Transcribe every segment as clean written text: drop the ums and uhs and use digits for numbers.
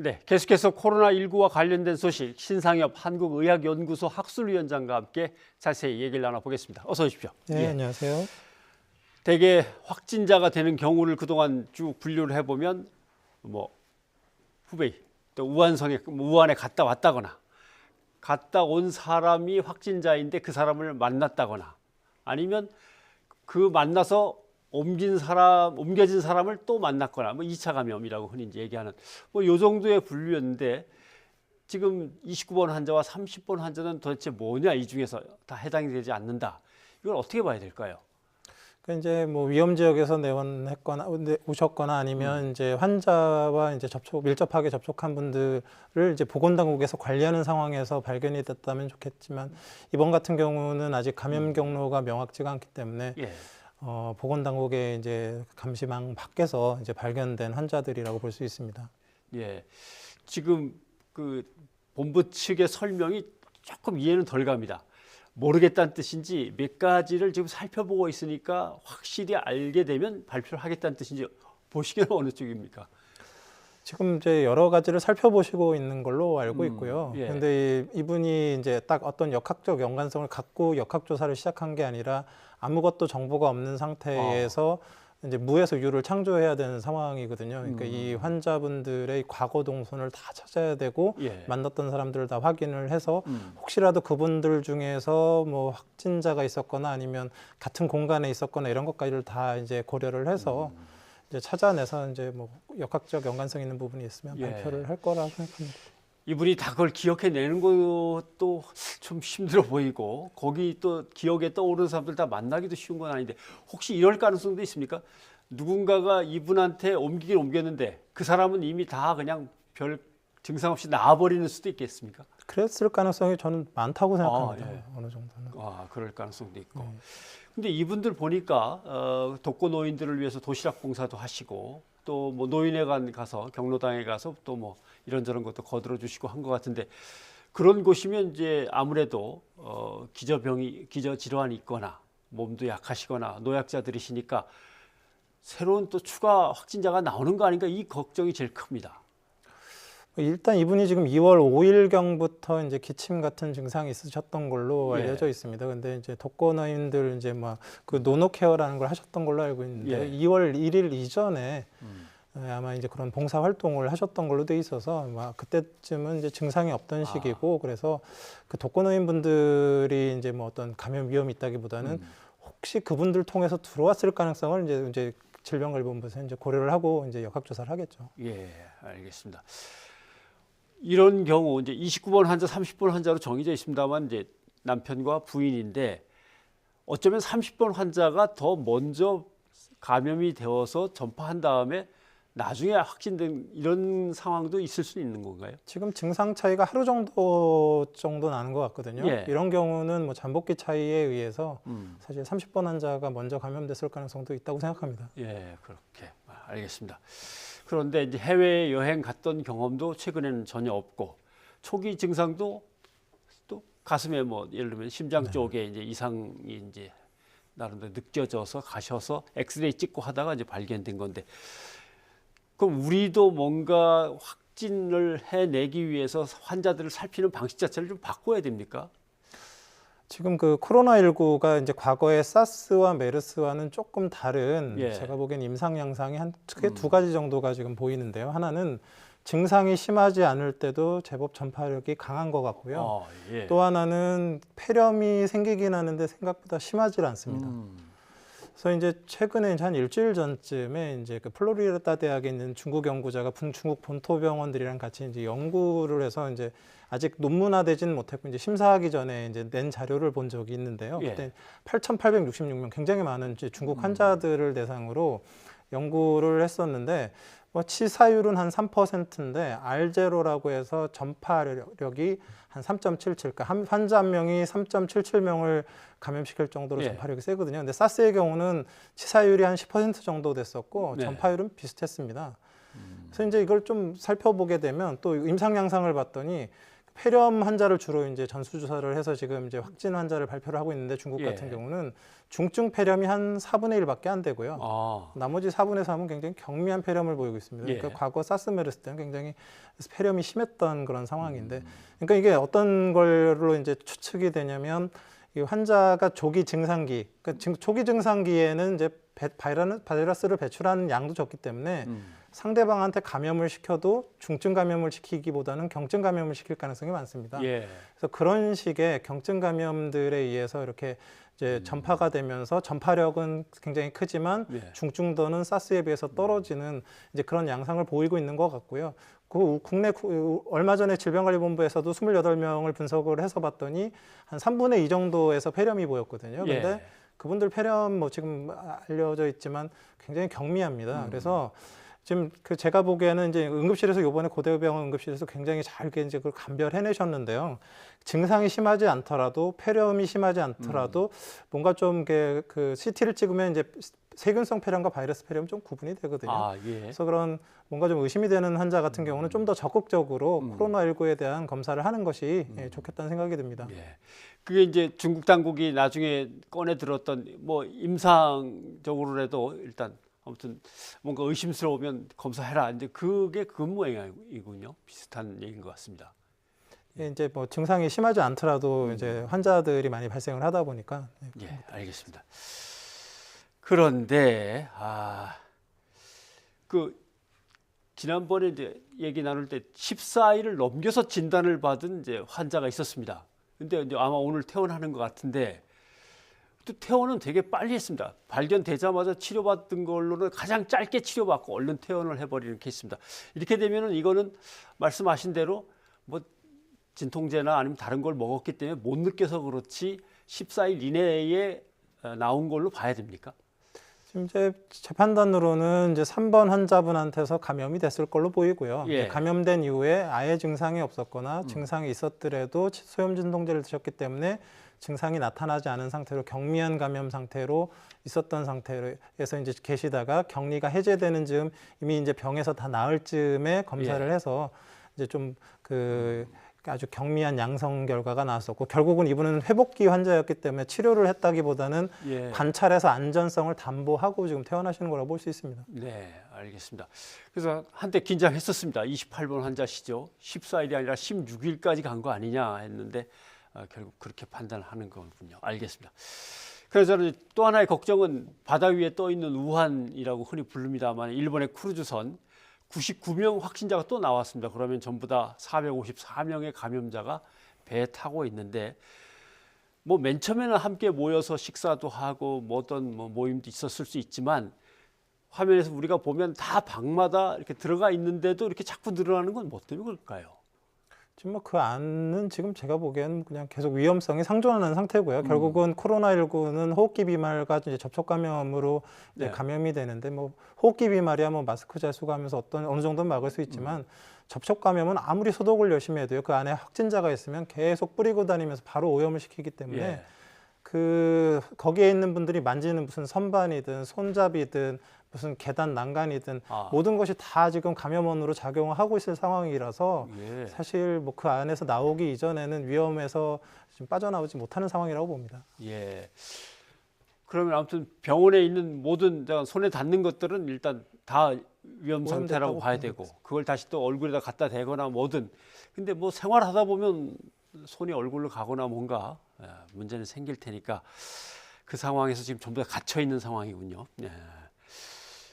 네, 계속해서 코로나19와 관련된 소식 신상엽 한국의학연구소 학술위원장과 함께 자세히 얘기를 나눠보겠습니다. 어서 오십시오. 네, 안녕하세요. 대개 확진자가 되는 경우를 그동안 쭉 분류를 해보면 뭐 후베이 또 우한에 갔다 왔다거나 갔다 온 사람이 확진자인데 그 사람을 만났다거나 아니면 그 만나서 옮겨진 사람을 또 만났거나 뭐 2차 감염이라고 흔히 이제 얘기하는 뭐 요 정도의 분류였는데 지금 29번 환자와 30번 환자는 도대체 뭐냐, 이 중에서 다 해당이 되지 않는다. 이걸 어떻게 봐야 될까요? 그 이제 뭐 위험 지역에서 오셨거나 아니면 이제 환자와 이제 밀접하게 접촉한 분들을 이제 보건당국에서 관리하는 상황에서 발견이 됐다면 좋겠지만 이번 같은 경우는 아직 감염 경로가 명확지가 않기 때문에 보건당국의 이제 감시망 밖에서 이제 발견된 환자들이라고 볼 수 있습니다. 예, 지금 그 본부 측의 설명이 조금 이해는 덜 갑니다. 모르겠다는 뜻인지 몇 가지를 지금 살펴보고 있으니까 확실히 알게 되면 발표를 하겠다는 뜻인지 보시기에는 어느 쪽입니까? 지금 이제 여러 가지를 살펴보시고 있는 걸로 알고 있고요. 그런데 이분이 이제 딱 어떤 역학적 연관성을 갖고 역학조사를 시작한 게 아니라 아무것도 정보가 없는 상태에서 이제 무에서 유를 창조해야 되는 상황이거든요. 그러니까 이 환자분들의 과거 동선을 다 찾아야 되고 만났던 사람들을 다 확인을 해서 혹시라도 그분들 중에서 뭐 확진자가 있었거나 아니면 같은 공간에 있었거나 이런 것까지를 다 이제 고려를 해서 이제 찾아내서 이제 뭐 역학적 연관성 있는 부분이 있으면 발표를 할 거라고 생각합니다. 이분이 다 그걸 기억해내는 것도 좀 힘들어 보이고 거기 또 기억에 떠오르는 사람들 다 만나기도 쉬운 건 아닌데 혹시 이럴 가능성도 있습니까? 누군가가 이분한테 옮기긴 옮겼는데 그 사람은 이미 다 그냥 별 증상 없이 나와버리는 수도 있겠습니까? 그랬을 가능성이 저는 많다고 생각합니다. 어느 정도는. 그럴 가능성도 있고. 근데 이분들 보니까 독거노인들을 위해서 도시락 봉사도 하시고 또 뭐 노인회관 가서 경로당에 가서 또 뭐 이런저런 것도 거들어 주시고 한 것 같은데 그런 곳이면 이제 아무래도 기저질환이 있거나 몸도 약하시거나 노약자들이시니까 새로운 또 추가 확진자가 나오는 거 아닌가, 이 걱정이 제일 큽니다. 일단 이분이 지금 2월 5일경부터 이제 기침 같은 증상이 있으셨던 걸로 알려져 있습니다. 근데 이제 독거노인들 이제 막 그 노노케어라는 걸 하셨던 걸로 알고 있는데 2월 1일 이전에 아마 이제 그런 봉사 활동을 하셨던 걸로 돼 있어서 막 그때쯤은 이제 증상이 없던 시기고 그래서 그 독거노인 분들이 이제 뭐 어떤 감염 위험이 있다기보다는 혹시 그분들 통해서 들어왔을 가능성을 이제 질병관리본부에서 이제 고려를 하고 이제 역학조사를 하겠죠. 예, 알겠습니다. 이런 경우 이제 29번 환자, 30번 환자로 정해져 있습니다만 이제 남편과 부인인데 어쩌면 30번 환자가 더 먼저 감염이 되어서 전파한 다음에 나중에 확진된 이런 상황도 있을 수 있는 건가요? 지금 증상 차이가 하루 정도 나는 것 같거든요. 이런 경우는 뭐 잠복기 차이에 의해서 사실 30번 환자가 먼저 감염됐을 가능성도 있다고 생각합니다. 예, 그렇게 알겠습니다. 그런데 이제 해외 여행 갔던 경험도 최근에는 전혀 없고 초기 증상도 또 가슴에 뭐 예를 들면 심장 쪽에 이제 이상이 이제 나름대로 느껴져서 가셔서 엑스레이 찍고 하다가 이제 발견된 건데 그럼 우리도 뭔가 확진을 해내기 위해서 환자들을 살피는 방식 자체를 좀 바꿔야 됩니까? 지금 그 코로나19가 이제 과거의 사스와 메르스와는 조금 다른 제가 보기엔 임상 양상이 크게 두 가지 정도가 지금 보이는데요. 하나는 증상이 심하지 않을 때도 제법 전파력이 강한 것 같고요. 또 하나는 폐렴이 생기긴 하는데 생각보다 심하지 않습니다. 그래서 이제 최근에 한 일주일 전쯤에 이제 그 플로리다 대학에 있는 중국 연구자가 중국 본토병원들이랑 같이 이제 연구를 해서 이제 아직 논문화되지는 못했고 이제 심사하기 전에 이제 낸 자료를 본 적이 있는데요. 그때 8,866명, 굉장히 많은 이제 중국 환자들을 대상으로 연구를 했었는데 뭐 치사율은 한 3%인데 R0라고 해서 전파력이 한 3.77, 그러니까 환자 한 명이 3.77명을 감염시킬 정도로 전파력이 세거든요. 근데 사스의 경우는 치사율이 한 10% 정도 됐었고 전파율은 비슷했습니다. 그래서 이제 이걸 좀 살펴보게 되면 또 임상 양상을 봤더니 폐렴 환자를 주로 이제 전수조사를 해서 지금 이제 확진 환자를 발표를 하고 있는데 중국 예. 같은 경우는 중증 폐렴이 한 4분의 1밖에 안 되고요. 아, 나머지 4분의 3은 굉장히 경미한 폐렴을 보이고 있습니다. 예. 그러니까 과거 사스 메르스 때는 굉장히 폐렴이 심했던 그런 상황인데, 그러니까 이게 어떤 걸로 이제 추측이 되냐면 이 환자가 조기 증상기, 그러니까 조기 증상기에는 이제 바이러스를 배출하는 양도 적기 때문에 상대방한테 감염을 시켜도 중증 감염을 시키기보다는 경증 감염을 시킬 가능성이 많습니다. 예. 그래서 그런 식의 경증 감염들에 의해서 이렇게 이제 전파가 되면서 전파력은 굉장히 크지만 예. 중증도는 사스에 비해서 떨어지는 이제 그런 양상을 보이고 있는 것 같고요. 그 국내 얼마 전에 질병관리본부에서도 28명을 분석을 해서 봤더니 한 3분의 2 정도에서 폐렴이 보였거든요. 예. 근데 그분들 폐렴 뭐 지금 알려져 있지만 굉장히 경미합니다. 그래서 지금 그 제가 보기에는 이제 응급실에서 요번에 고대병원 응급실에서 굉장히 잘 이제 그걸 감별해내셨는데요. 증상이 심하지 않더라도 폐렴이 심하지 않더라도 뭔가 좀 그 CT를 찍으면 이제 세균성 폐렴과 바이러스 폐렴 좀 구분이 되거든요. 아, 예. 그래서 그런 뭔가 좀 의심이 되는 환자 같은 경우는 좀 더 적극적으로 코로나19에 대한 검사를 하는 것이 좋겠다는 생각이 듭니다. 예. 그게 이제 중국 당국이 나중에 꺼내 들었던 뭐 임상적으로라도 일단 아무튼 뭔가 의심스러우면 검사해라. 이제 그게 그 모양이군요. 비슷한 얘기인 것 같습니다. 이제 뭐 증상이 심하지 않더라도 이제 환자들이 많이 발생을 하다 보니까. 예, 알겠습니다. 그런데 그 지난번에 이제 얘기 나눌 때 14일을 넘겨서 진단을 받은 이제 환자가 있었습니다. 근데 이제 아마 오늘 퇴원하는 것 같은데 또 퇴원은 되게 빨리 했습니다. 발견되자마자 치료받은 걸로는 가장 짧게 치료받고 얼른 퇴원을 해버리는 케이스입니다. 이렇게 되면은 이거는 말씀하신 대로 뭐 진통제나 아니면 다른 걸 먹었기 때문에 못 느껴서 그렇지 14일 이내에 나온 걸로 봐야 됩니까? 지금 이제 제 판단으로는 이제 3번 환자분한테서 감염이 됐을 걸로 보이고요. 예. 감염된 이후에 아예 증상이 없었거나 증상이 있었더라도 소염 진통제를 드셨기 때문에 증상이 나타나지 않은 상태로 경미한 감염 상태로 있었던 상태에서 이제 계시다가 격리가 해제되는 즈음 이미 이제 병에서 다 나을 즈음에 검사를 해서 이제 좀 아주 경미한 양성 결과가 나왔었고 결국은 이분은 회복기 환자였기 때문에 치료를 했다기보다는 관찰해서 안전성을 담보하고 지금 퇴원하시는 거라고 볼 수 있습니다. 네, 알겠습니다. 그래서 한때 긴장했었습니다. 28번 환자시죠. 14일이 아니라 16일까지 간 거 아니냐 했는데 결국 그렇게 판단하는 거군요. 알겠습니다. 그래서 저는 또 하나의 걱정은 바다 위에 떠 있는 우한이라고 흔히 부릅니다만 일본의 크루즈선 99명 확진자가 또 나왔습니다. 그러면 전부 다 454명의 감염자가 배에 타고 있는데 뭐 맨 처음에는 함께 모여서 식사도 하고 뭐 어떤 모임도 있었을 수 있지만 화면에서 우리가 보면 다 방마다 이렇게 들어가 있는데도 이렇게 자꾸 늘어나는 건 뭐 때문에 그럴까요? 지금 뭐 그 안은 지금 제가 보기에는 그냥 계속 위험성이 상존하는 상태고요. 결국은 코로나19는 호흡기 비말과 이제 접촉 감염으로 이제 감염이 되는데 뭐 호흡기 비말이야 뭐 마스크 잘 쓰고 하면서 어느 정도는 막을 수 있지만 접촉 감염은 아무리 소독을 열심히 해도요. 그 안에 확진자가 있으면 계속 뿌리고 다니면서 바로 오염을 시키기 때문에 거기에 있는 분들이 만지는 무슨 선반이든 손잡이든 무슨 계단 난간이든 모든 것이 다 지금 감염원으로 작용을 하고 있을 상황이라서 사실 뭐 그 안에서 나오기 이전에는 위험해서 지금 빠져나오지 못하는 상황이라고 봅니다. 예. 그러면 아무튼 병원에 있는 모든 손에 닿는 것들은 일단 다 위험 상태라고 봐야 되고 그걸 다시 또 얼굴에다 갖다 대거나 뭐든 근데 뭐 생활하다 보면 손이 얼굴로 가거나 뭔가 문제는 생길 테니까 그 상황에서 지금 전부 다 갇혀 있는 상황이군요.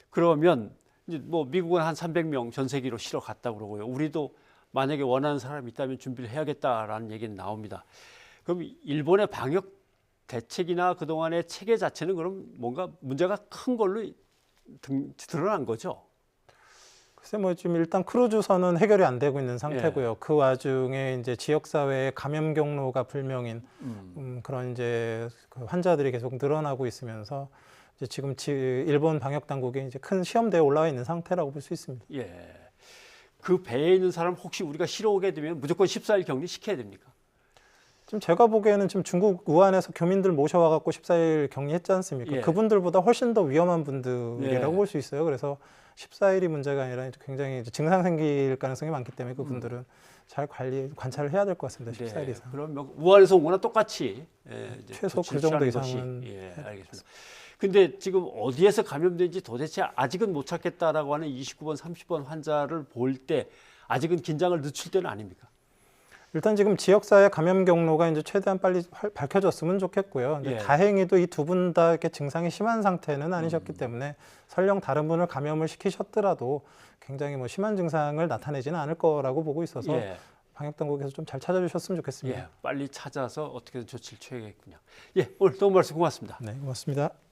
그러면 이제 뭐 미국은 한 300명 전 세계로 실어 갔다 그러고요. 우리도 만약에 원하는 사람이 있다면 준비를 해야겠다라는 얘기는 나옵니다. 그럼 일본의 방역 대책이나 그동안의 체계 자체는 그럼 뭔가 문제가 큰 걸로 드러난 거죠? 글쎄 뭐 지금 일단 크루즈선은 해결이 안 되고 있는 상태고요. 그 와중에 이제 지역 사회의 감염 경로가 불명인 그런 이제 그 환자들이 계속 늘어나고 있으면서 이제 지금 일본 방역 당국이 이제 큰 시험대에 올라와 있는 상태라고 볼 수 있습니다. 예. 그 배에 있는 사람 혹시 우리가 실어 오게 되면 무조건 14일 격리 시켜야 됩니까? 지금 제가 보기에는 지금 중국 우한에서 교민들 모셔와 갖고 14일 격리했지 않습니까? 그분들보다 훨씬 더 위험한 분들이라고 볼 수 있어요. 그래서 14일이 문제가 아니라 굉장히 이제 증상 생길 가능성이 많기 때문에 그분들은 잘 관찰을 해야 될 것 같습니다. 14일 이상. 그럼 뭐 우한에서 온 거나 똑같이 이제 최소 그 조치를 정도 취하는 것이, 이상은 알겠습니다. 근데 지금 어디에서 감염된지 도대체 아직은 못 찾겠다라고 하는 29번, 30번 환자를 볼 때 아직은 긴장을 늦출 때는 아닙니까? 일단 지금 지역사회 감염 경로가 이제 최대한 빨리 밝혀졌으면 좋겠고요. 근데 예. 다행히도 이 두 분 다 이렇게 증상이 심한 상태는 아니셨기 때문에 설령 다른 분을 감염을 시키셨더라도 굉장히 뭐 심한 증상을 나타내지는 않을 거라고 보고 있어서 예. 방역 당국에서 좀 잘 찾아주셨으면 좋겠습니다. 빨리 찾아서 어떻게든 조치를 취해야겠군요. 오늘 너무 말씀 고맙습니다. 네, 고맙습니다.